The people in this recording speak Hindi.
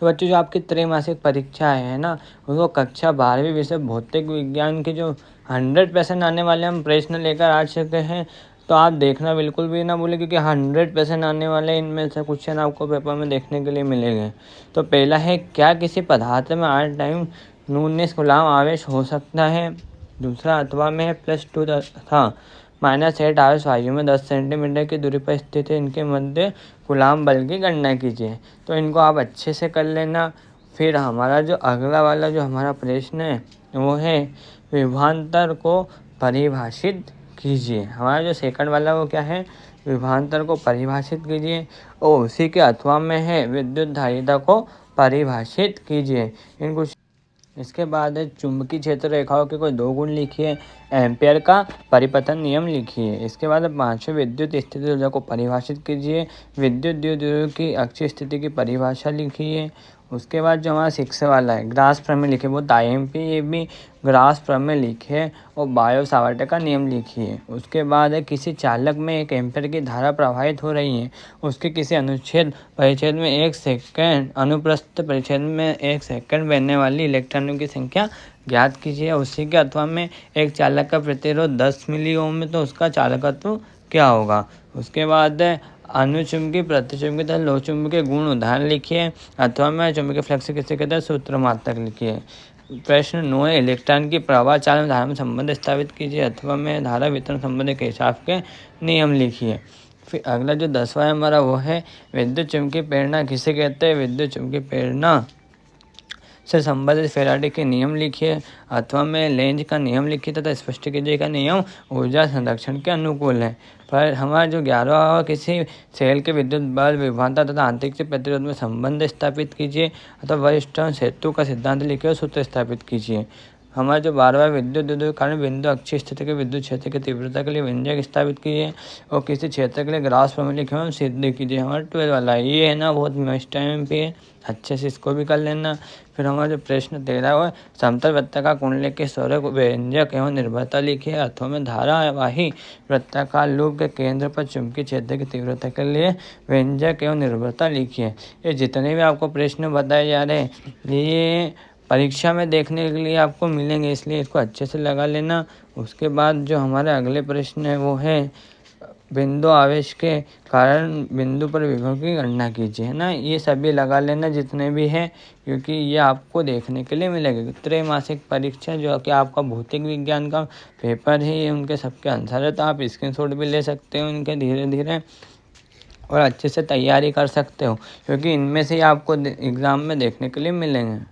तो बच्चों जो आपकी त्रैमासिक परीक्षा है ना, वो कक्षा 12वीं विषय भौतिक विज्ञान के जो 100% आने वाले हम प्रश्न लेकर आ चुके हैं। तो आप देखना बिल्कुल भी ना भूलें, क्योंकि 100% आने वाले इनमें से क्वेश्चन आपको पेपर में देखने के लिए मिलेंगे। तो पहला है, क्या किसी पदार्थ में 8 टाइम 19 कूलम्ब आवेश हो सकता है। दूसरा, अथवा में +2 तथा -8 आवेश वायु में 10 सेंटीमीटर की दूरी पर स्थित है, इनके मध्य कूलम्ब बल की गणना कीजिए। तो इनको आप अच्छे से कर लेना। फिर हमारा जो अगला वाला जो हमारा प्रश्न है वो है, विभवांतर को परिभाषित कीजिए। हमारा जो सेकंड वाला वो क्या है, विभवांतर को परिभाषित कीजिए। और उसी के अथवा में है, विद्युत धारिता को परिभाषित कीजिए। इन कुछ इसके बाद है, चुंबकीय क्षेत्र रेखाओं के कोई 2 गुण लिखिए। एम्पियर का परिपतन नियम लिखिए। इसके बाद 5वें, विद्युत स्थिति ऊर्जा को परिभाषित कीजिए। विद्युत द्विध्रुव की अक्षीय स्थिति की परिभाषा लिखिए। उसके बाद जो हमारा 6 वाला है, ग्रास प्रमेय लिखिए। वो IMP ग्रास प्रमेय लिखिए और बायो सावर्ट का नियम लिखिए। उसके बाद है, किसी चालक में 1 एम्पियर की धारा प्रवाहित हो रही है, उसके किसी अनुच्छेद परिच्छेद में 1 सेकंड, अनुप्रस्थ परिच्छेद में 1 सेकंड बहने वाली इलेक्ट्रॉनों की संख्या ज्ञात कीजिए। उसी के अथवा में एक चालक का प्रतिरोध 10 मिली ओम में, तो उसका चालकत्व क्या होगा। उसके बाद अनुचुंबकीय, प्रतिचुंबकीय तथा लोह चुंबकीय गुण उदाहरण लिखिए। अथवा में चुंबकीय फ्लक्स किसे कहते हैं, सूत्र मात्रक लिखिए। प्रश्न 9 है, इलेक्ट्रॉन की प्रवाह चालन धारा में संबंध स्थापित कीजिए। अथवा में धारा वितरण संबंध के हिसाब के नियम लिखिए। फिर अगला जो 10वां है हमारा वो है, विद्युत चुंबकीय प्रेरणा किसे कहते हैं। विद्युत चुंबकीय प्रेरणा से संबंधित फैराडे के नियम लिखिए। अथवा में लेंज का नियम लिखिए तथा स्पष्ट कीजिए का नियम ऊर्जा संरक्षण के अनुकूल है। पर हमारा जो 11वां, किसी सेल के विद्युत बल, विभवांतर तथा आंतरिक प्रतिरोध में संबंध स्थापित कीजिए। अथवा वरिष्ठन सेतु का सिद्धांत लिखिए और सूत्र स्थापित कीजिए। हमारा जो 12वां, विद्युत द्विध्रुव कारण बिंदु अक्षीय स्थिति के विद्युत क्षेत्र की तीव्रता के लिए व्यंजक स्थापित कीजिए और किसी क्षेत्र के लिए ग्रास प्रमेय लिखे और सिद्ध कीजिए। हमारा 12 वाला ये है ना, बहुत मस्त टाइम पे अच्छे से इसको भी कर लेना। फिर हमारा जो प्रश्न 13 है, समतल वृत्ताकार कुंडली के स्वरक व्यंजक एवं निर्भरता लिखिए। अथवा में धारावाही वृत्ताकार लूप के केंद्र पर चुंबकीय क्षेत्र की तीव्रता के लिए व्यंजक एवं निर्भरता लिखिए। ये जितने भी आपको प्रश्न बताए जा रहे हैं ये परीक्षा में देखने के लिए आपको मिलेंगे, इसलिए इसको अच्छे से लगा लेना। उसके बाद जो हमारे अगले प्रश्न है वो है, बिंदु आवेश के कारण बिंदु पर विभव की गणना कीजिए, है ना। ये सभी लगा लेना जितने भी हैं, क्योंकि ये आपको देखने के लिए मिलेगा। त्रैमासिक परीक्षा जो कि आपका भौतिक विज्ञान का पेपर है, ये उनके सबके आंसर है। तो आप स्क्रीनशॉट भी ले सकते हो इनके धीरे धीरे और अच्छे से तैयारी कर सकते हो, क्योंकि इनमें से ही आपको एग्ज़ाम में देखने के लिए मिलेंगे।